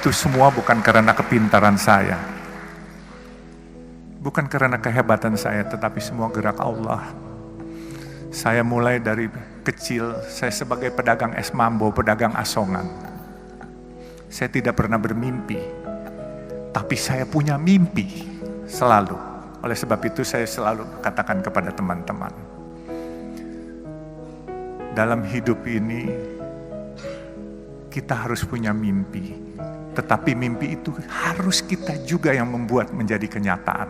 itu semua bukan karena kepintaran saya, bukan karena kehebatan saya, tetapi semua gerak Allah. Saya mulai dari kecil, saya sebagai pedagang es mambo, pedagang asongan. Saya tidak pernah bermimpi, tapi saya punya mimpi selalu. Oleh sebab itu saya selalu katakan kepada teman-teman, dalam hidup ini kita harus punya mimpi, tetapi mimpi itu harus kita juga yang membuat menjadi kenyataan.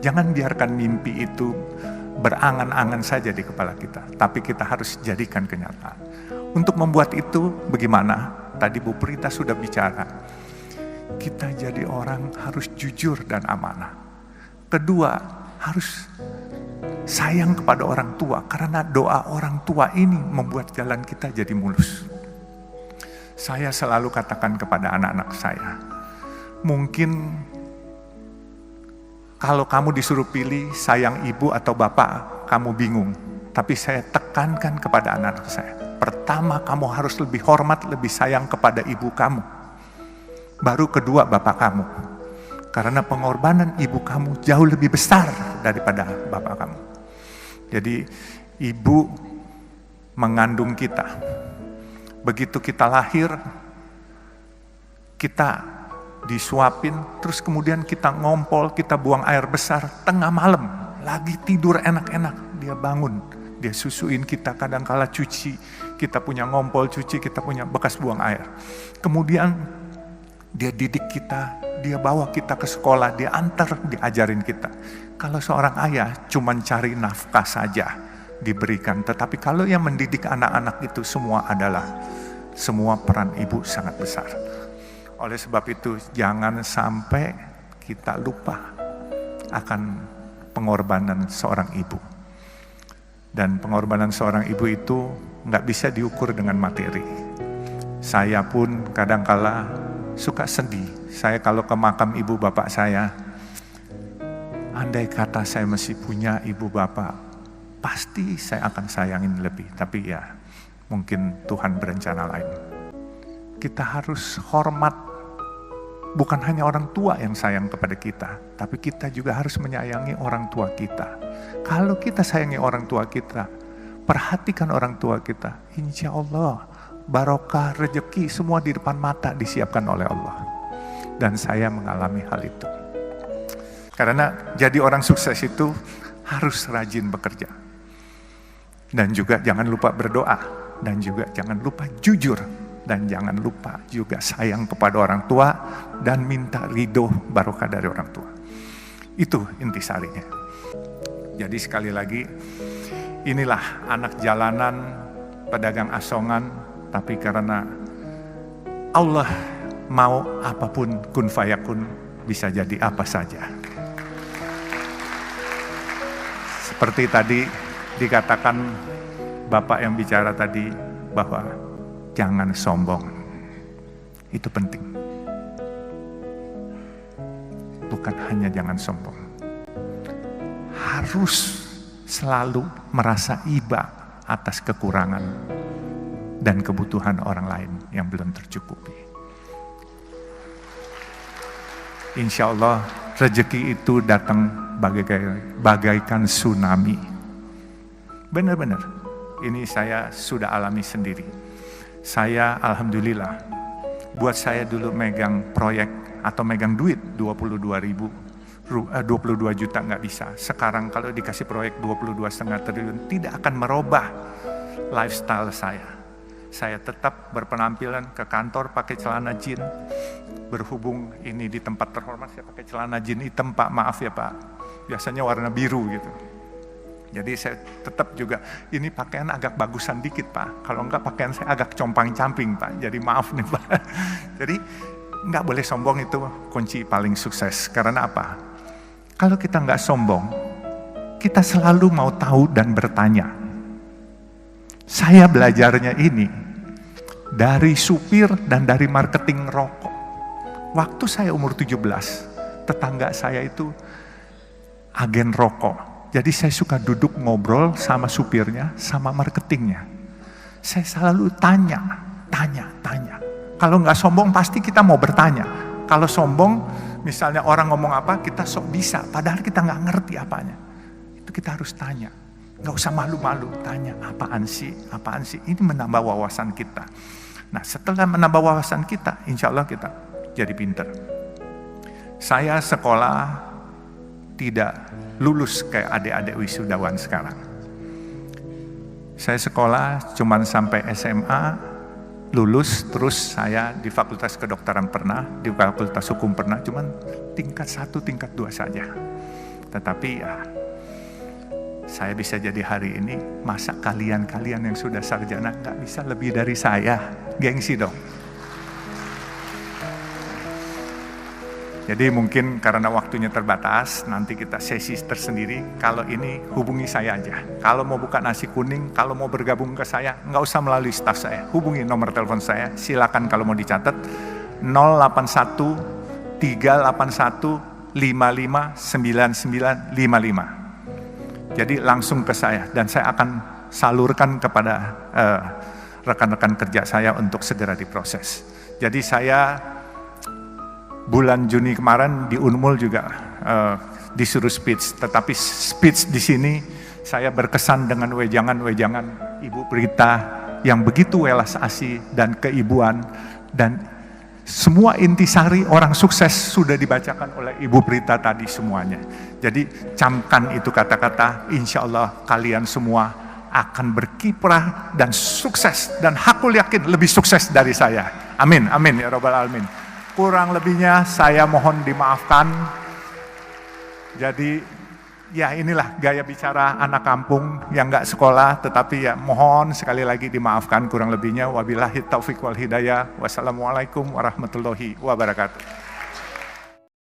Jangan biarkan mimpi itu berangan-angan saja di kepala kita, tapi kita harus jadikan kenyataan. Untuk membuat itu bagaimana? Tadi Bu Prita sudah bicara, kita jadi orang harus jujur dan amanah. Kedua, harus sayang kepada orang tua, karena doa orang tua ini membuat jalan kita jadi mulus. Saya selalu katakan kepada anak-anak saya, mungkin kalau kamu disuruh pilih sayang ibu atau bapak, kamu bingung. Tapi saya tekankan kepada anak-anak saya, pertama kamu harus lebih hormat, lebih sayang kepada ibu kamu. Baru kedua bapak kamu. Karena pengorbanan ibu kamu jauh lebih besar daripada bapak kamu. Jadi ibu mengandung kita. Begitu kita lahir, kita disuapin, terus kemudian kita ngompol, kita buang air besar, tengah malam, lagi tidur enak-enak, dia bangun, dia susuin kita, kadang-kala cuci, kita punya ngompol cuci, kita punya bekas buang air. Kemudian dia didik kita, dia bawa kita ke sekolah, dia antar, diajarin kita. Kalau seorang ayah cuma cari nafkah saja diberikan, tetapi kalau yang mendidik anak-anak itu semua peran ibu sangat besar. Oleh sebab itu jangan sampai kita lupa akan pengorbanan seorang ibu. Dan pengorbanan seorang ibu itu nggak bisa diukur dengan materi. Saya pun kadangkala suka sedih. Saya kalau ke makam ibu bapak saya, andai kata saya masih punya ibu bapak, pasti saya akan sayangin lebih. Tapi ya, mungkin Tuhan berencana lain. Kita harus hormat, bukan hanya orang tua yang sayang kepada kita, tapi kita juga harus menyayangi orang tua kita. Kalau kita sayangi orang tua kita, perhatikan orang tua kita, insya Allah barokah, rezeki semua di depan mata disiapkan oleh Allah. Dan saya mengalami hal itu. Karena jadi orang sukses itu harus rajin bekerja. Dan juga jangan lupa berdoa. Dan juga jangan lupa jujur. Dan jangan lupa juga sayang kepada orang tua. Dan minta ridho barokah dari orang tua. Itu intisarinya. Jadi sekali lagi, inilah anak jalanan, pedagang asongan. Tapi karena Allah mau apapun kun fayakun, bisa jadi apa saja. Seperti tadi dikatakan Bapak yang bicara tadi, bahwa jangan sombong. Itu penting. Bukan hanya jangan sombong. Harus selalu merasa iba atas kekurangan dan kebutuhan orang lain yang belum tercukupi. Insya Allah rezeki itu datang bagaikan tsunami. Benar-benar, ini saya sudah alami sendiri. Saya alhamdulillah, buat saya dulu megang proyek atau megang duit 22 juta nggak bisa. Sekarang kalau dikasih proyek 22,5 triliun tidak akan merubah lifestyle saya. Saya tetap berpenampilan ke kantor pakai celana jeans. Berhubung ini di tempat terhormat saya pakai celana jeans hitam Pak, maaf ya Pak. Biasanya warna biru gitu. Jadi saya tetap juga, ini pakaian agak bagusan dikit Pak. Kalau enggak pakaian saya agak compang-camping Pak. Jadi maaf nih Pak. Jadi enggak boleh sombong, itu kunci paling sukses. Karena apa? Kalau kita enggak sombong, kita selalu mau tahu dan bertanya. Saya belajarnya ini dari supir dan dari marketing rokok. Waktu saya umur 17, tetangga saya itu agen rokok. Jadi saya suka duduk ngobrol sama supirnya, sama marketingnya. Saya selalu tanya. Kalau nggak sombong pasti kita mau bertanya. Kalau sombong, misalnya orang ngomong apa, kita sok bisa, padahal kita nggak ngerti apanya. Itu kita harus tanya. Nggak usah malu-malu, tanya apaan sih. Ini menambah wawasan kita. Nah, setelah menambah wawasan kita, insya Allah kita jadi pinter. Saya sekolah tidak lulus kayak adik-adik wisudawan sekarang. Saya sekolah cuman sampai SMA, lulus, terus saya di Fakultas Kedokteran pernah, di Fakultas Hukum pernah, cuman tingkat 1, tingkat 2 saja. Tetapi ya, saya bisa jadi hari ini, masa kalian yang sudah sarjana nggak bisa lebih dari saya? Gengsi dong. Jadi mungkin karena waktunya terbatas, nanti kita sesi tersendiri. Kalau ini hubungi saya aja. Kalau mau buka nasi kuning, kalau mau bergabung ke saya, nggak usah melalui staf saya. Hubungi nomor telepon saya, silakan kalau mau dicatat. 081 381 559955. Jadi langsung ke saya, dan saya akan salurkan kepada rekan-rekan kerja saya untuk segera diproses. Jadi saya bulan Juni kemarin di Unmul juga disuruh speech, tetapi speech di sini saya berkesan dengan wejangan-wejangan Ibu Prita yang begitu welas asih dan keibuan, dan semua intisari orang sukses sudah dibacakan oleh Ibu Prita tadi semuanya. Jadi camkan itu kata-kata, insya Allah kalian semua akan berkiprah dan sukses, dan aku yakin lebih sukses dari saya. Amin, amin ya Rabbal Alamin. Kurang lebihnya saya mohon dimaafkan. Jadi ya inilah gaya bicara anak kampung yang gak sekolah, tetapi ya mohon sekali lagi dimaafkan kurang lebihnya. Wabillahi taufiq wal hidayah. Wassalamualaikum warahmatullahi wabarakatuh.